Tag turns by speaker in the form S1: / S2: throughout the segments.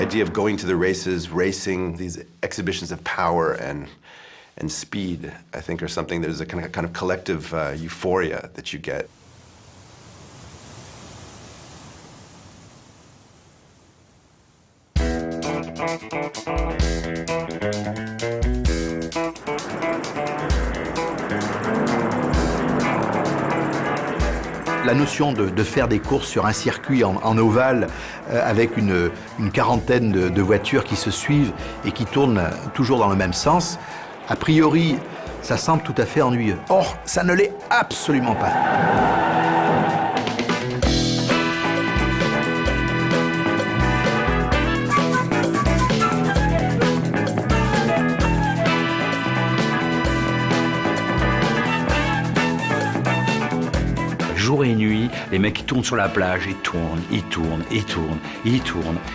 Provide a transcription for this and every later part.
S1: idea of going to the races, racing, these exhibitions of power and speed, I think, are something. There's a kind of collective euphoria that you get.
S2: La notion de faire des courses sur un circuit en ovale avec une quarantaine de voitures qui se suivent et qui tournent toujours dans le même sens, a priori, ça semble tout à fait ennuyeux. Or, ça ne l'est absolument pas.
S3: Jour et nuit, les mecs ils tournent sur la plage, ils tournent,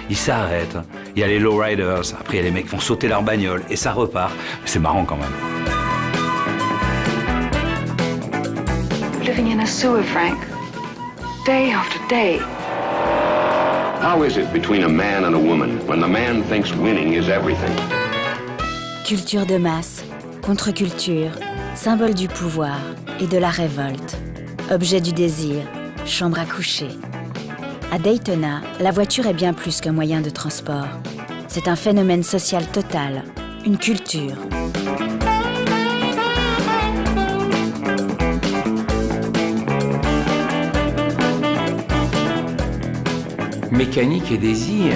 S3: ils s'arrêtent. Il y a les lowriders, après il y a les mecs qui font sauter leur bagnole et ça repart. C'est marrant quand même.
S4: Living in a sewer, Frank. Day after day.
S5: How is it between a man and a woman when the man thinks winning is everything?
S6: Culture de masse, contre-culture, symbole du pouvoir et de la révolte. Objet du désir, chambre à coucher. À Daytona, la voiture est bien plus qu'un moyen de transport. C'est un phénomène social total, une culture.
S7: Mécanique et désir.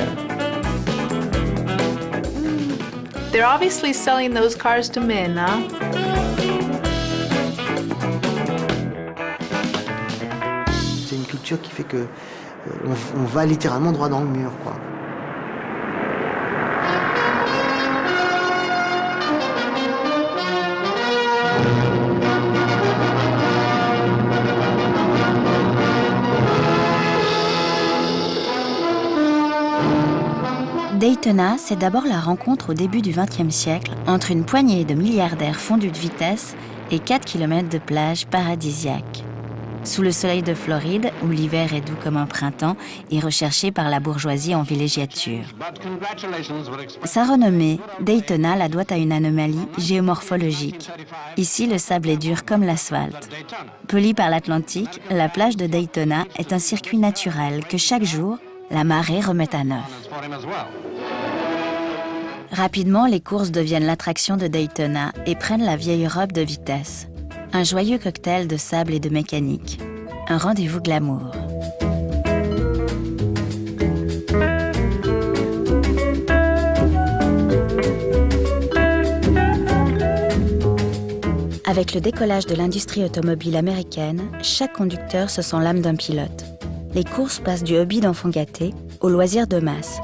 S8: They're obviously selling those cars to men, huh?
S9: C'est une culture qui fait que on va littéralement droit dans le mur, quoi.
S6: Daytona, c'est d'abord la rencontre au début du XXe siècle entre une poignée de milliardaires fondus de vitesse et 4 km de plage paradisiaque. Sous le soleil de Floride, où l'hiver est doux comme un printemps et recherché par la bourgeoisie en villégiature. Sa renommée, Daytona la doit à une anomalie géomorphologique. Ici, le sable est dur comme l'asphalte. Polie par l'Atlantique, la plage de Daytona est un circuit naturel que chaque jour, la marée remet à neuf. Rapidement, les courses deviennent l'attraction de Daytona et prennent la vieille robe de vitesse. Un joyeux cocktail de sable et de mécanique. Un rendez-vous glamour. Avec le décollage de l'industrie automobile américaine, chaque conducteur se sent l'âme d'un pilote. Les courses passent du hobby d'enfant gâté au loisir de masse.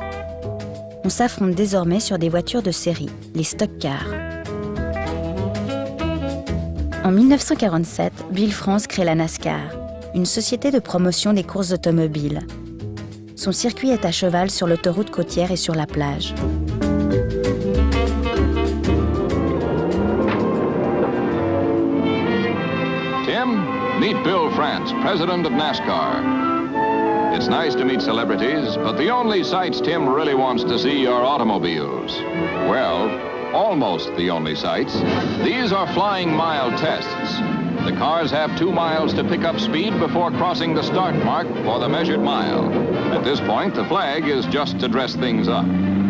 S6: On s'affronte désormais sur des voitures de série, les stock cars. En 1947, Bill France crée la NASCAR, une société de promotion des courses automobiles. Son circuit est à cheval sur l'autoroute côtière et sur la plage.
S5: Tim, meet Bill France, president of NASCAR. It's nice to meet celebrities, but the only sights Tim really wants to see are automobiles. Well, almost the only sights. These are flying mile tests. The cars have 2 miles to pick up speed before crossing the start mark for the measured mile. At this point, the flag is just to dress things up.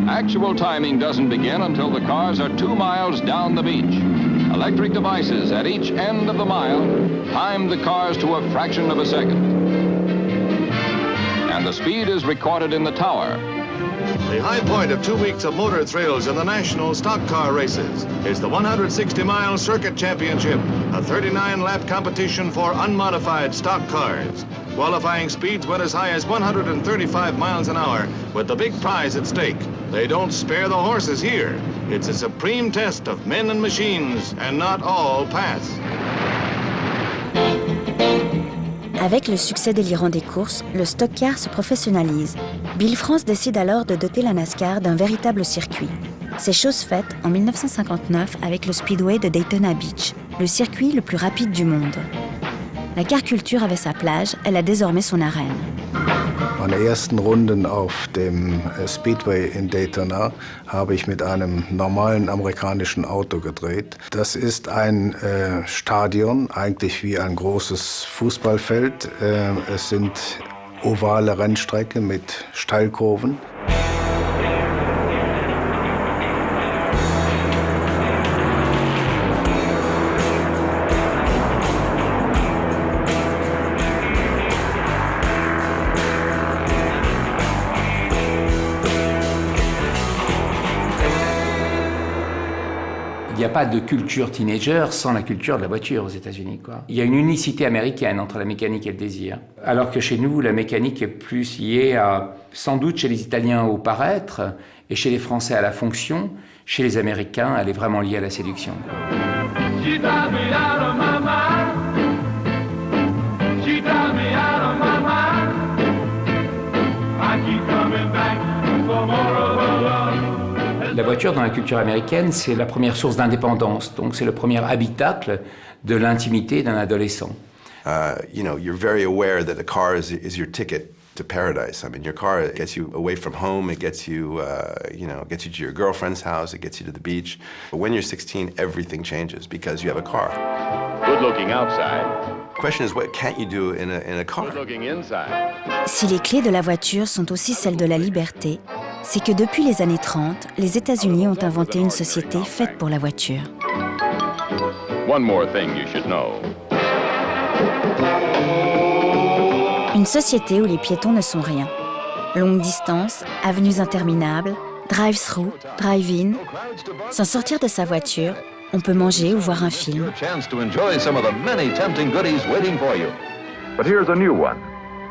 S5: Actual timing doesn't begin until the cars are 2 miles down the beach. Electric devices at each end of the mile time the cars to a fraction of a second. And the speed is recorded in the tower.
S10: The high point of 2 weeks of motor thrills in the national stock car races is the 160-mile Circuit Championship, a 39-lap competition for unmodified stock cars. Qualifying speeds went as high as 135 miles an hour, with the big prize at stake. They don't spare the horses here. It's a supreme test of men and machines, and not all pass.
S6: Avec le succès délirant des courses, le stock car se professionnalise. Bill France décide alors de doter la NASCAR d'un véritable circuit. C'est chose faite en 1959 avec le Speedway de Daytona Beach, le circuit le plus rapide du monde. La car culture avait sa plage, elle a désormais son arène.
S11: Meine ersten Runden auf dem Speedway in Daytona habe ich mit einem normalen amerikanischen Auto gedreht. Das ist ein Stadion, eigentlich wie ein großes Fußballfeld. Es sind ovale Rennstrecken mit Steilkurven.
S7: Il n'y a pas de culture teenager sans la culture de la voiture aux États-Unis, quoi. Il y a une unicité américaine entre la mécanique et le désir. Alors que chez nous, la mécanique est plus liée à, sans doute chez les Italiens au paraître, et chez les Français à la fonction. Chez les Américains, elle est vraiment liée à la séduction, quoi. La voiture dans la culture américaine, c'est la première source d'indépendance, donc c'est le premier habitacle de l'intimité d'un adolescent.
S1: You know, you're very aware that a car is your ticket to paradise. I mean, your car gets you away from home, it gets you, gets you to your girlfriend's house, it gets you to the beach. But when you're 16, everything changes because you have a car.
S10: Good looking outside.
S1: The question is, what can't you do in a car?
S10: Good looking inside.
S6: Si les clés de la voiture sont aussi celles de la liberté, c'est que depuis les années 30, les États-Unis ont inventé une société faite pour la voiture.
S5: One more thing you should know.
S6: Une société où les piétons ne sont rien. Longue distance, avenues interminables, drive-through, drive-in. Sans sortir de sa voiture, on peut manger ou voir un film.
S10: But here's a new one.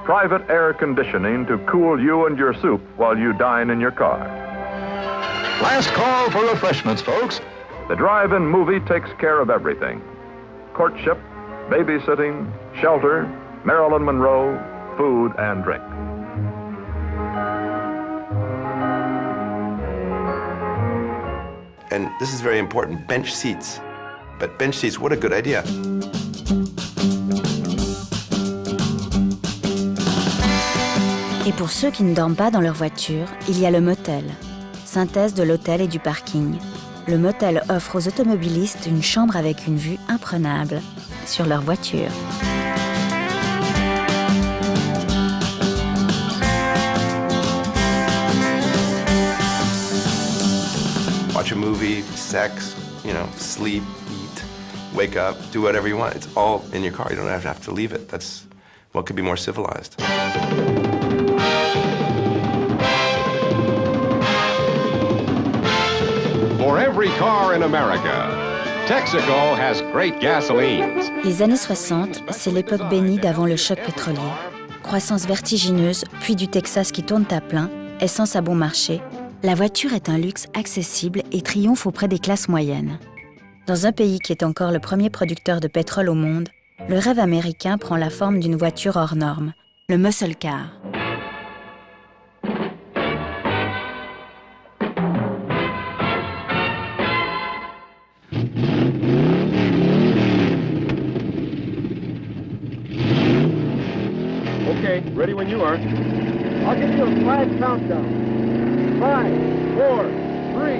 S10: Private air conditioning to cool you and your soup while you dine in your car. Last call for refreshments, folks. The drive-in movie takes care of everything. Courtship, babysitting, shelter, Marilyn Monroe, food and drink.
S1: And this is very important, bench seats. But bench seats, what a good idea.
S6: Et pour ceux qui ne dorment pas dans leur voiture, il y a le motel. Synthèse de l'hôtel et du parking. Le motel offre aux automobilistes une chambre avec une vue imprenable sur leur voiture.
S1: Watch a movie, sex, sleep, eat, wake up, do whatever you want. It's all in your car. You don't have to leave it. That's what could be more civilized.
S5: For every car in America, Texaco has great gasolines.
S6: Les années 60, c'est l'époque bénie d'avant le choc pétrolier. Croissance vertigineuse, puis du Texas qui tourne à plein, essence à bon marché. La voiture est un luxe accessible et triomphe auprès des classes moyennes. Dans un pays qui est encore le premier producteur de pétrole au monde, le rêve américain prend la forme d'une voiture hors norme, le muscle car.
S10: Okay, ready when you are. I'll give you a 5 countdown. 5, 4, 3,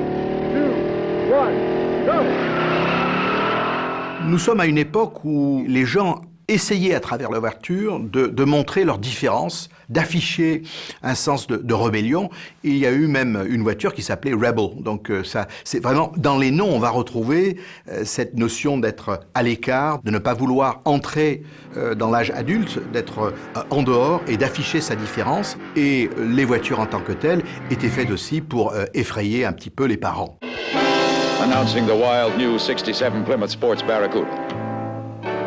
S10: 2, 1, go!
S2: Nous sommes à une époque où les gens essayaient à travers la voiture de montrer leurs différences, d'afficher un sens de rébellion. Et il y a eu même une voiture qui s'appelait Rebel. Donc ça, c'est vraiment, dans les noms, on va retrouver cette notion d'être à l'écart, de ne pas vouloir entrer dans l'âge adulte, d'être en dehors et d'afficher sa différence. Et les voitures en tant que telles étaient faites aussi pour effrayer un petit peu les parents.
S5: Announcing the wild new 67 Plymouth Sports Barracuda.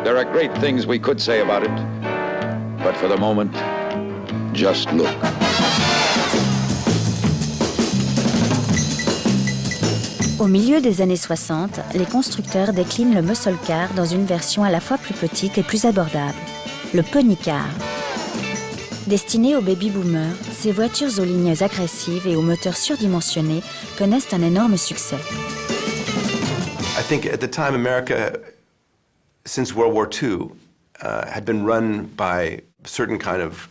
S5: There are great things we could say about it, but for the moment, just look.
S6: Au milieu des années 60, les constructeurs déclinent le muscle car dans une version à la fois plus petite et plus abordable, le pony car. Destinées aux baby-boomers, ces voitures aux lignes agressives et aux moteurs surdimensionnés connaissent un énorme succès.
S1: I think at the time, America, since World War II, had been run by a certain kind of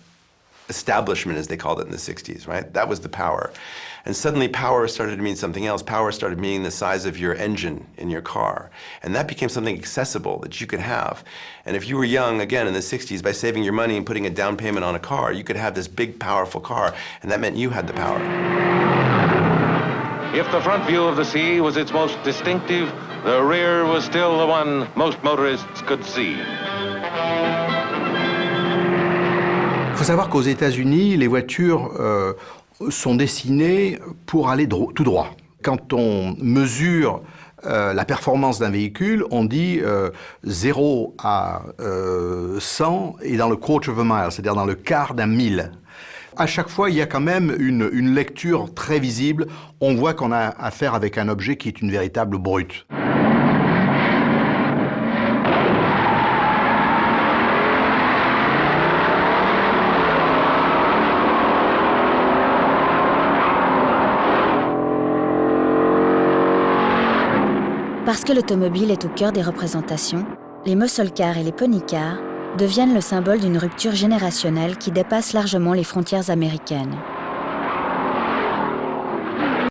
S1: establishment, as they called it in the 60s, right? That was the power. And suddenly power started to mean something else. Power started meaning the size of your engine in your car. And that became something accessible that you could have. And if you were young, again, in the 60s, by saving your money and putting a down payment on a car, you could have this big, powerful car, and that meant you had the power.
S12: If the front view of the sea was its most distinctive, the rear was still the one most motorists could see.
S2: Il faut savoir qu'aux États-Unis, les voitures sont dessinées pour aller tout droit. Quand on mesure la performance d'un véhicule, on dit 0 à 100 et dans le quarter of a mile, c'est-à-dire dans le quart d'un mille. À chaque fois, il y a quand même une lecture très visible. On voit qu'on a affaire avec un objet qui est une véritable brute.
S6: Parce que l'automobile est au cœur des représentations, les muscle cars et les pony cars deviennent le symbole d'une rupture générationnelle qui dépasse largement les frontières américaines.